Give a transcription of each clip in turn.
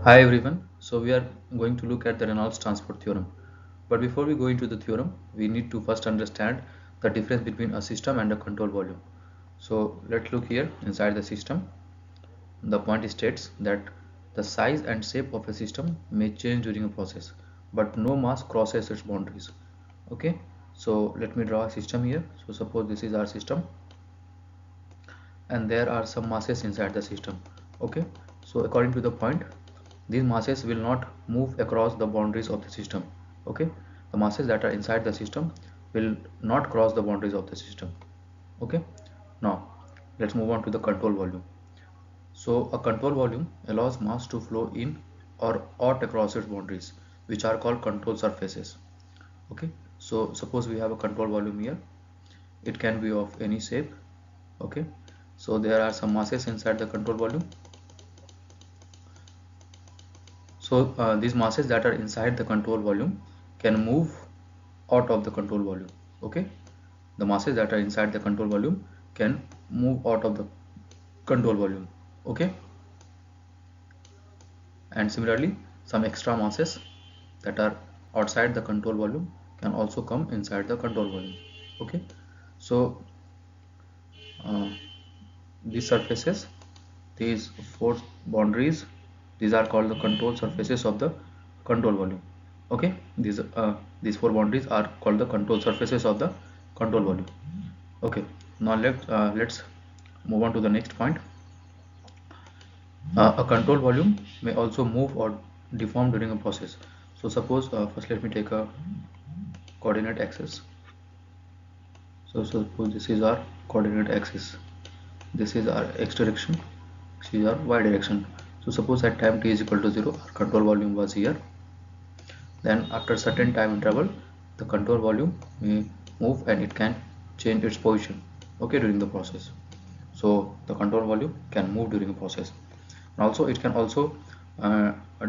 Hi everyone. So we are going to look at the Reynolds Transport Theorem. But before we go into the theorem, we need to first understand the difference between a system and a control volume. So let's look here inside the system. The point states that the size and shape of a system may change during a process, but no mass crosses its boundaries. Okay. So let me draw a system here. So suppose this is our system and there are some masses inside the system. Okay. So according to the point, these masses will not move across the boundaries of the system. Okay, the masses that are inside the system will not cross the boundaries of the system. Okay, now let's move on to the control volume. So a control volume allows mass to flow in or out across its boundaries, which are called control surfaces. Okay, so suppose we have a control volume here. It can be of any shape. Okay, so there are some masses inside the control volume. So these masses that are inside the control volume can move out of the control volume. Okay, the masses that are inside the control volume can move out of the control volume. Okay, and similarly some extra masses that are outside the control volume can also come inside the control volume. Okay, so uh, these surfaces, these four boundaries, these are called the control surfaces of the control volume. Okay, these four boundaries are called the control surfaces of the control volume. Okay, now let's move on to the next point. A control volume may also move or deform during a process. So suppose first let me take a coordinate axis. So suppose this is our coordinate axis, this is our x direction, this is our y direction. So suppose at time t is equal to 0 our control volume was here. Then after certain time interval the control volume may move and it can change its position, okay, during the process. So the control volume can move during a process, and also it can also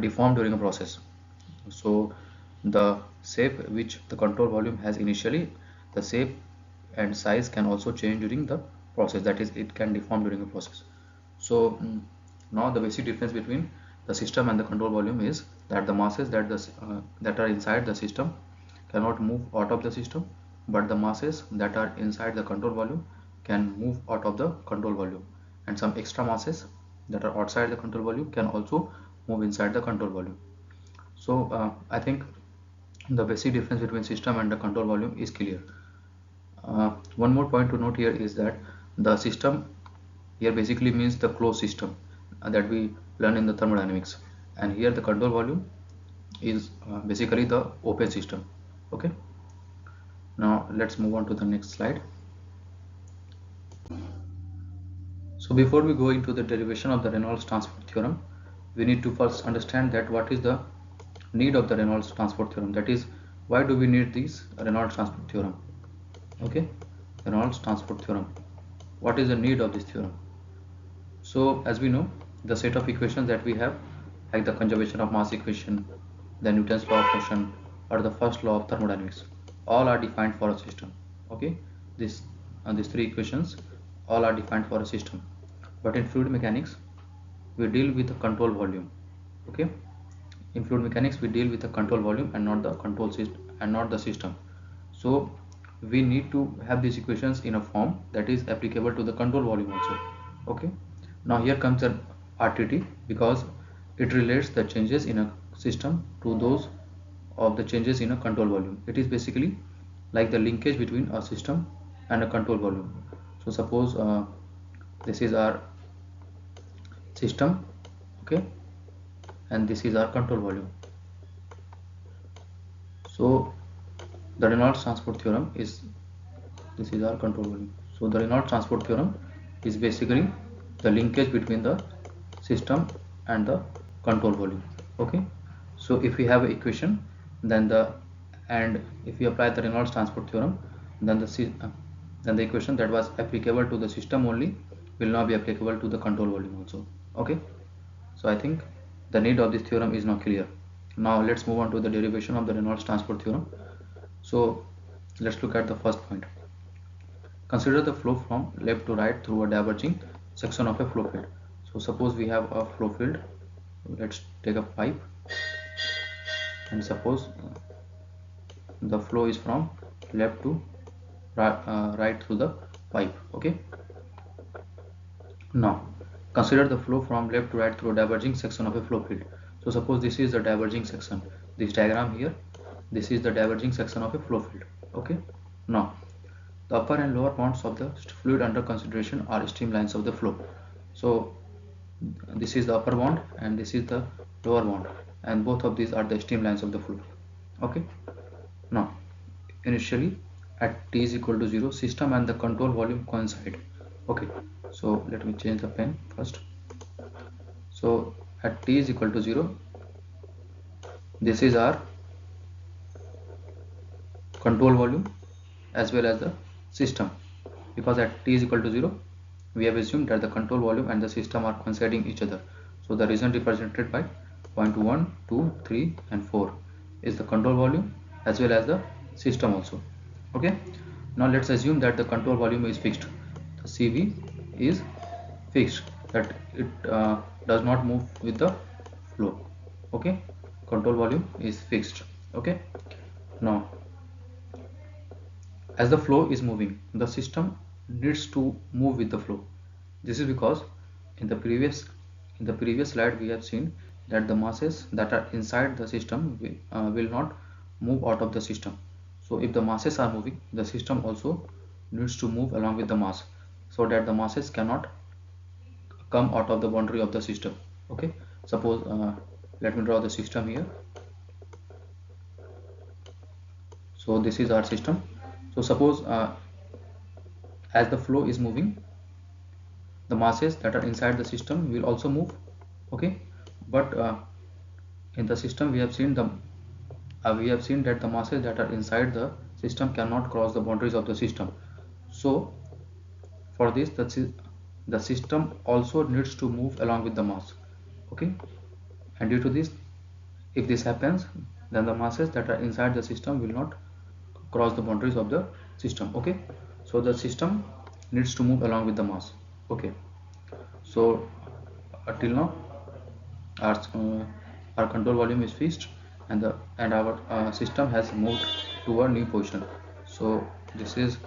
deform during a process. So the shape which the control volume has initially, the shape and size can also change during the process, that is it can deform during a process. So now the basic difference between the system and the control volume is that the masses that are inside the system cannot move out of the system, but the masses that are inside the control volume can move out of the control volume, and some extra masses that are outside the control volume can also move inside the control volume. So I think the basic difference between system and the control volume is clear. One more point to note here is that the system here basically means the closed system that we learn in the thermodynamics, and here the control volume is basically the open system. Okay, now let's move on to the next slide. So before we go into the derivation of the Reynolds Transport Theorem, we need to first understand that what is the need of the Reynolds Transport Theorem, that is why do we need this Reynolds Transport Theorem. Okay, Reynolds Transport Theorem, what is the need of this theorem? So as we know, the set of equations that we have, like the conservation of mass equation, the Newton's law of motion, or the first law of thermodynamics, all are defined for a system. Okay, this these three equations all are defined for a system. But in fluid mechanics, we deal with the control volume. Okay, in fluid mechanics we deal with the control volume and not the control system and not the system. So we need to have these equations in a form that is applicable to the control volume also. Okay, now here comes an RTT, because it relates the changes in a system to those of the changes in a control volume. It is basically like the linkage between a system and a control volume. So suppose this is our system, okay, and this is our control volume. So the Reynolds Transport Theorem is, this is our control volume. So the Reynolds Transport Theorem is basically the linkage between the system and the control volume. Okay, so if we have an equation, then if we apply the Reynolds Transport Theorem, then the equation that was applicable to the system only will now be applicable to the control volume also. Okay, so I think the need of this theorem is now clear. Now let's move on to the derivation of the Reynolds Transport Theorem. So let's look at the first point. Consider the flow from left to right through a diverging section of a flow field. So suppose we have a flow field let's take a pipe, and suppose the flow is from left to right through the pipe. Okay, now consider the flow from left to right through a diverging section of a flow field. So suppose this is the diverging section, this diagram here, this is the diverging section of a flow field. Okay, now the upper and lower bounds of the fluid under consideration are streamlines of the flow. So this is the upper bound and this is the lower bound, and both of these are the streamlines of the flow. Okay, now initially at t is equal to 0, system and the control volume coincide. Okay, so let me change the pen first. So at t is equal to 0, this is our control volume as well as the system, because at t is equal to 0 we have assumed that the control volume and the system are coinciding each other. So the region represented by point 1, 2, 3 and 4 is the control volume as well as the system also. Okay, now let's assume that the control volume is fixed, the CV is fixed, that it does not move with the flow. Okay, control volume is fixed. Okay, now as the flow is moving, the system needs to move with the flow. This is because in the previous slide we have seen that the masses that are inside the system will not move out of the system. So if the masses are moving, the system also needs to move along with the mass, so that the masses cannot come out of the boundary of the system. Okay, suppose let me draw the system here. So this is our system. So suppose as the flow is moving, the masses that are inside the system will also move. Okay, but in the system we have seen that the masses that are inside the system cannot cross the boundaries of the system. So for this, the system also needs to move along with the mass. Okay, and due to this, if this happens, then the masses that are inside the system will not cross the boundaries of the system. Okay, so the system needs to move along with the mass. Okay, so till now our control volume is fixed, and our system has moved to a new position. So this is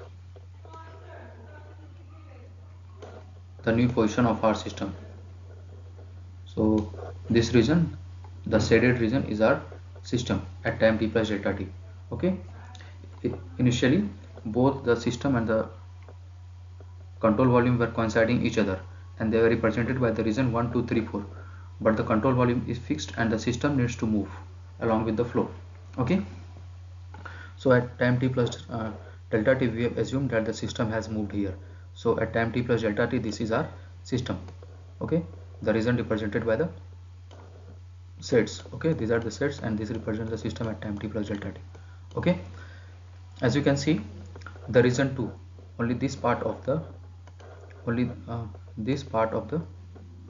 the new position of our system. So this region, the shaded region, is our system at time t plus delta t. Okay, initially both the system and the control volume were coinciding each other, and they were represented by the region 1, 2, 3, 4, but the control volume is fixed and the system needs to move along with the flow. Okay, so at time t plus delta t we have assumed that the system has moved here. So at time t plus delta t, this is our system. Okay, the region represented by the sets. Okay, these are the sets and this represents the system at time t plus delta t. Okay, as you can see, the region 2, only this part of the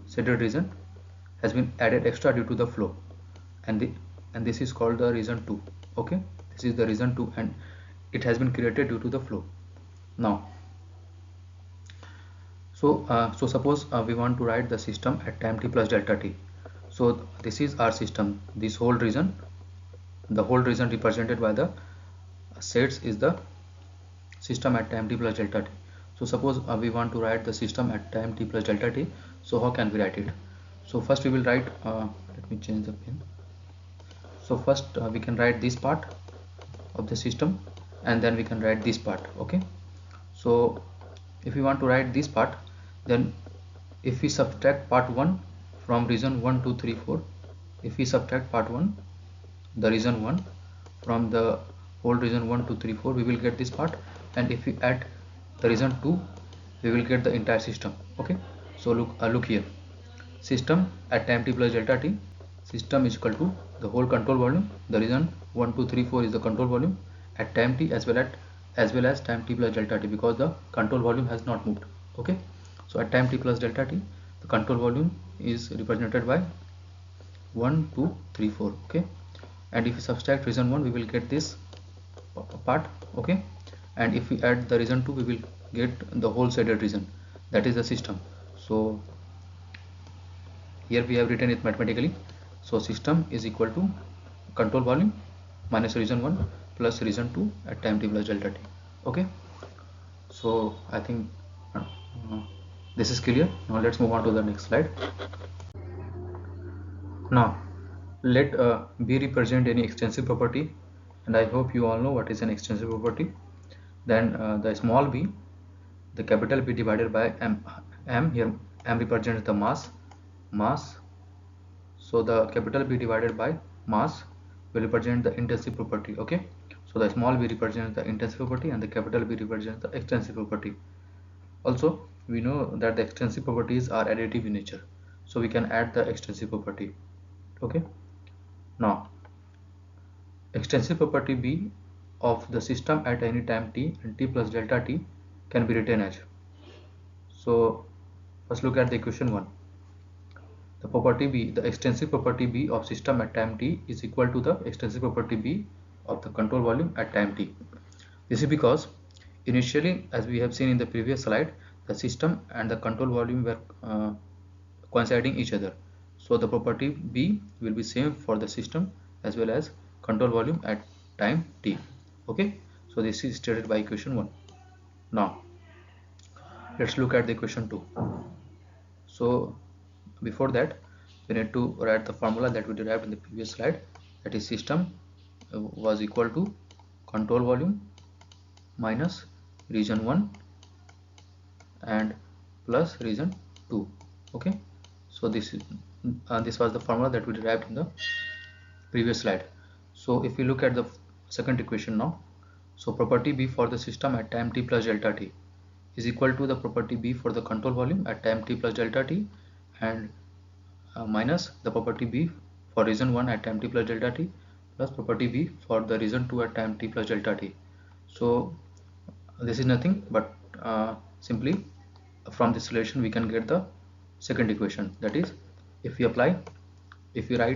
shaded region has been added extra due to the flow, and this is called the region 2. Okay, this is the region 2 and it has been created due to the flow. Now so suppose we want to write the system at time t plus delta t. So this is our system, this whole region, the whole region represented by the sets is the system at time t plus delta t. So suppose we want to write the system at time t plus delta t. So how can we write it? So first we will write let me change the pen. So first we can write this part of the system, and then we can write this part. Okay, so if we want to write this part, then if we subtract part 1 from region 1, 2, 3, 4, if we subtract part 1, the region 1, from the whole region 1, 2, 3, 4, we will get this part, and if we add the region 2, we will get the entire system. Okay, so look here, system at time t plus delta t, system is equal to the whole control volume, the region 1, 2, 3, 4 is the control volume at time t as well as time t plus delta t, because the control volume has not moved. Okay, so at time t plus delta t, the control volume is represented by 1, 2, 3, 4. Okay, and if we subtract region 1, we will get this part. Okay, and if we add the region 2, we will get the whole shaded region, that is the system. So Here we have written it mathematically. So system is equal to control volume minus region 1 plus region 2 at time t plus delta t. Okay, so I think this is clear. Now let's move on to the next slide. Now let B represent any extensive property, and I hope you all know what is an extensive property. Then the small b, the capital B divided by m, here m represents the mass. So the capital B divided by mass will represent the intensive property. Okay, so the small b represents the intensive property and the capital B represents the extensive property. Also we know that the extensive properties are additive in nature, so we can add the extensive property. Okay, now extensive property B of the system at any time t and t plus delta t can be written as. So first look at the equation 1. The property B, the extensive property B of system at time t is equal to the extensive property B of the control volume at time t. This is because initially, as we have seen in the previous slide, the system and the control volume were coinciding each other. So the property B will be same for the system as well as control volume at time t. Okay, so this is stated by equation 1. Now let's look at the equation 2. So before that, we need to write the formula that we derived in the previous slide, that is system was equal to control volume minus region 1 and plus region 2. Okay, so this was the formula that we derived in the previous slide. So if we look at the second equation now, so property B for the system at time t plus delta t is equal to the property B for the control volume at time t plus delta t and minus the property B for region 1 at time t plus delta t plus property B for the region 2 at time t plus delta t. So this is nothing but simply from this relation we can get the second equation, that is if we write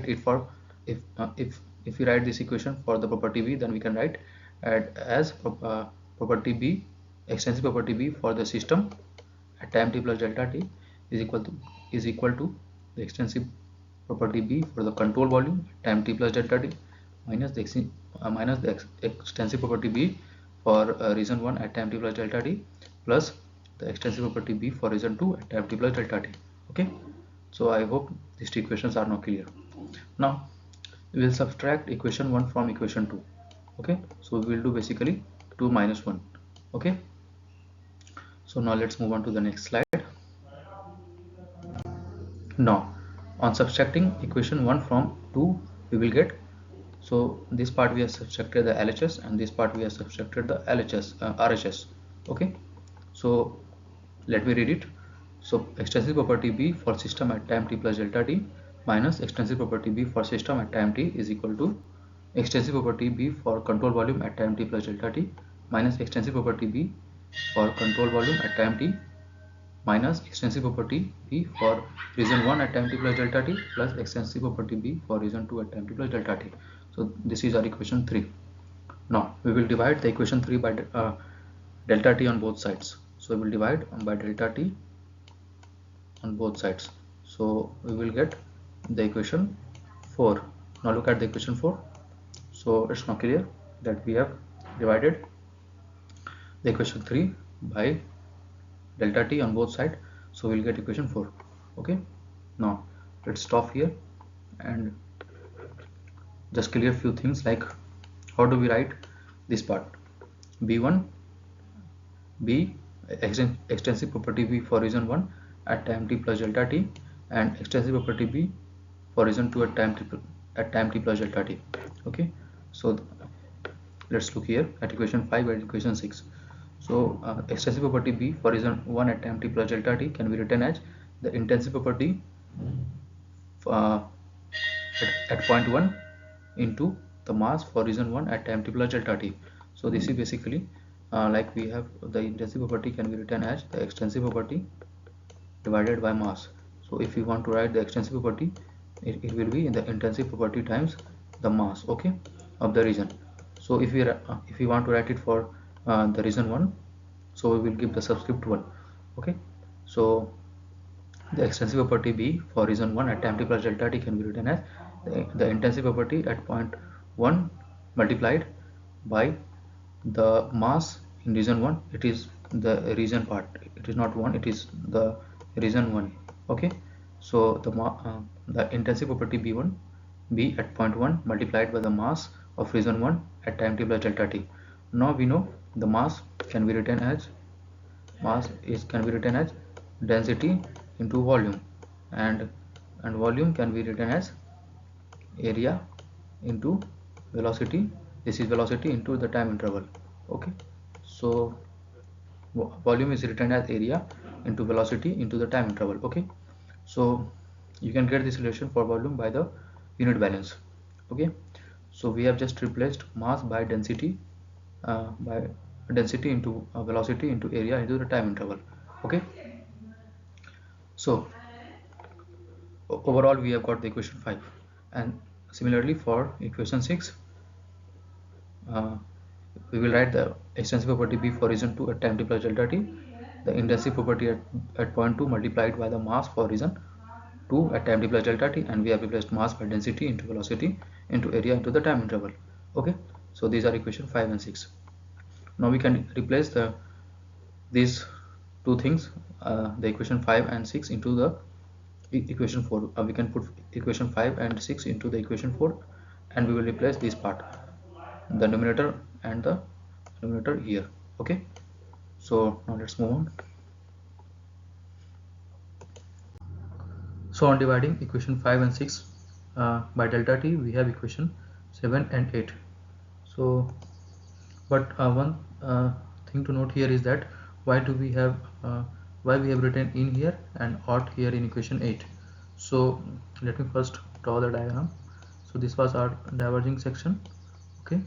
it for if we write this equation for the property B, then we can write as property B, extensive property B for the system at time t plus delta t is equal to the extensive property B for the control volume at time t plus delta t minus the extensive property B for region 1 at time t plus delta t plus the extensive property B for region 2 at time t plus delta t. Okay, so I hope these two equations are now clear. Now we will subtract equation 1 from equation 2. Okay, so we will do basically 2 minus 1. Okay, so now let's move on to the next slide. Now on subtracting equation 1 from 2, we will get, so this part we have subtracted the LHS and this part we have subtracted the RHS. Okay, so let me read it. So extensive property B for system at time t plus delta t minus extensive property B for system at time t is equal to extensive property B for control volume at time t plus delta t minus extensive property B for control volume at time t minus extensive property B for region 1 at time t plus delta t plus extensive property B for region 2 at time t plus delta t. So this is our equation 3. Now we will divide the equation 3 by delta t on both sides. So we will divide by delta t on both sides. So we will get the equation 4. Now look at the equation 4. So it's now clear that we have divided the equation 3 by delta t on both sides, so we'll get equation 4. Okay, now let's stop here and just clear few things, like how do we write this part. B1 B extensive property B for region 1 at time t plus delta t and extensive property B for region 2 at time t plus delta t. Okay, so let's look here at equation 5 and equation 6. So extensive property B for region 1 at time t plus delta t can be written as the intensive property at point 1 into the mass for region 1 at time t plus delta t. So this is basically like we have the intensive property can be written as the extensive property divided by mass. So if we want to write the extensive property, it will be in the intensive property times the mass, okay, of the region. So if we want to write it for the region 1, so we will give the subscript 1. Okay, so The extensive property B for region 1 at time t plus delta t can be written as the intensive property at point 1 multiplied by the mass in region 1. It is the region part, it is not 1, it is the region 1. Okay, so the intensive property B1 B at point 1 multiplied by the mass of region 1 at time t plus delta t. Now we know the mass can be written as density into volume, and volume can be written as area into velocity. This is velocity into the time interval. Okay, so volume is written as area into velocity into the time interval. Okay, so you can get this relation for volume by the unit balance. Okay, so we have just replaced mass by density into velocity into area into the time interval. Okay, so overall we have got the equation 5, and similarly for equation 6 uh, we will write the extensive property B for region 2 at time t plus delta t, the intensive property at point 2 multiplied by the mass for region 2 at time t plus delta t, and we have replaced mass by density into velocity into area into the time interval. Okay, so these are equation 5 and 6. Now we can replace these two things, the equation 5 and 6 into the equation 4. We can put equation 5 and 6 into the equation 4, and we will replace this part, the numerator and the numerator here. Okay, so now let's move on. So on dividing equation 5 and 6 by delta t, we have equation 7 and 8. So but one thing to note here is that why do we have why we have written in here and ought here in equation 8. So let me first draw the diagram. So this was our diverging section. Okay,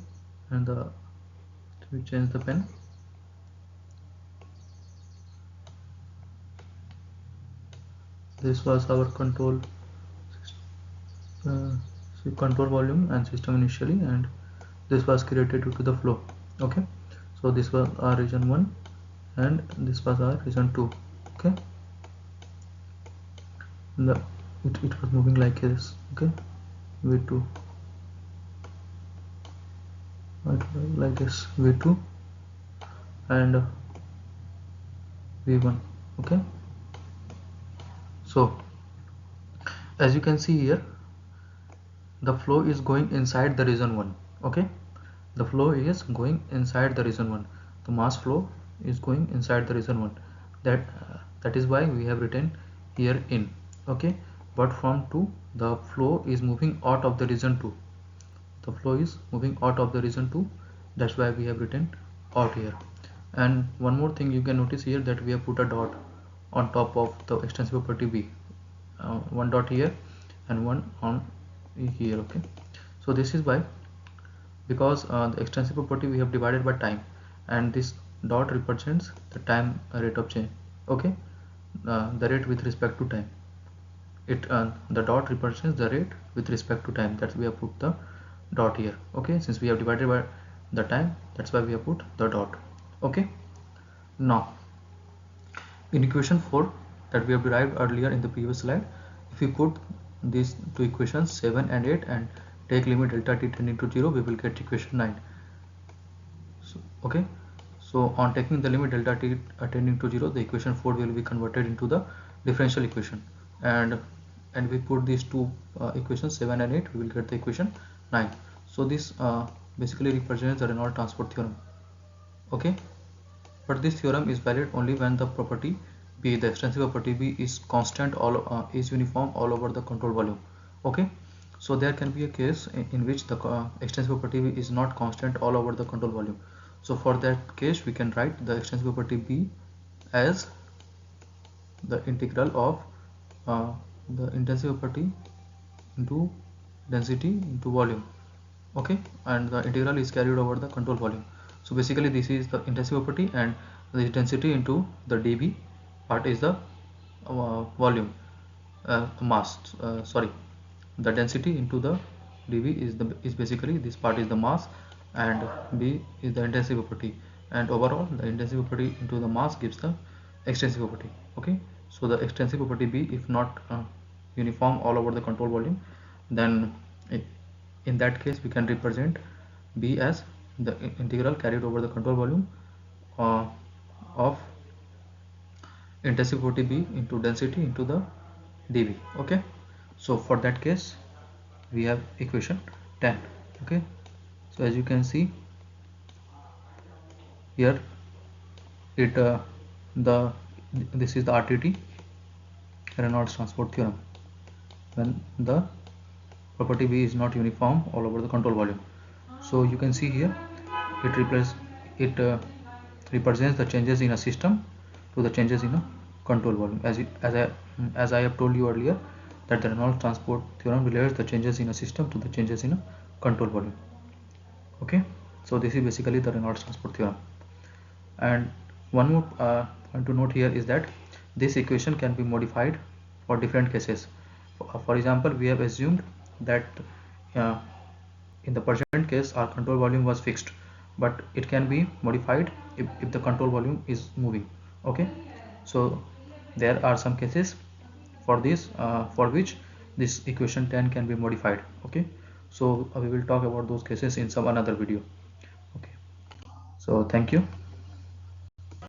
and we change the pen. This was our control control volume and system initially, and this was created due to the flow. Okay, so this was our region 1 and this was our region 2. Okay, it was moving like this. Okay, v2 like this, v2 and v1. Okay, so as you can see here, the flow is going inside the region 1. Okay, the flow is going inside the region 1, the mass flow is going inside the region 1. That is why we have written here in. Okay, but from 2 the flow is moving out of the region 2, the flow is moving out of the region 2, that's why we have written out here. And one more thing you can notice here, that we have put a dot on top of the extensive property B, one dot here and one on here. Okay, so this is why, because the extensive property we have divided by time, and this dot represents the time rate of change. Okay, the rate with respect to time, the dot represents the rate with respect to time, that's we have put the dot here. Okay, since we have divided by the time, that's why we have put the dot. Okay, now in equation 4 that we have derived earlier in the previous slide, if we put these two equations 7 and 8 and take limit delta t tending to 0, we will get equation 9. So, okay, so on taking the limit delta t tending to 0, the equation 4 will be converted into the differential equation, and we put these two equations 7 and 8, we will get the equation 9. So this basically represents the Reynolds transport theorem. Okay, but this theorem is valid only when the property B, the extensive property B, is constant is uniform all over the control volume. Okay, so there can be a case in which the extensive property B is not constant all over the control volume. So for that case we can write the extensive property B as the integral of the intensive property into density into volume. Okay, and the integral is carried over the control volume. So basically this is the intensive property, and the density into the dB part is the volume, mass, sorry, the density into the dB is basically this part is the mass, and B is the intensive property, and overall the intensive property into the mass gives the extensive property. Okay, So the extensive property B, if not uniform all over the control volume, then in that case we can represent B as the integral carried over the control volume uh, of intensity property B into density into the dV. Okay, so for that case we have equation 10. Okay, so as you can see here, it the this is the RTT, Reynolds Transport Theorem, when the property B is not uniform all over the control volume. So you can see here it represents the changes in a system to the changes in a control volume. As I have told you earlier, that the Reynolds Transport Theorem relates the changes in a system to the changes in a control volume. Okay, so this is basically the Reynolds Transport Theorem. And one more point to note here is that this equation can be modified for different cases. For example, we have assumed that uh, in the present case our control volume was fixed, but it can be modified if the control volume is moving. Okay, so there are some cases for this for which this equation 10 can be modified. Okay, so we will talk about those cases in some another video. Okay, so thank you.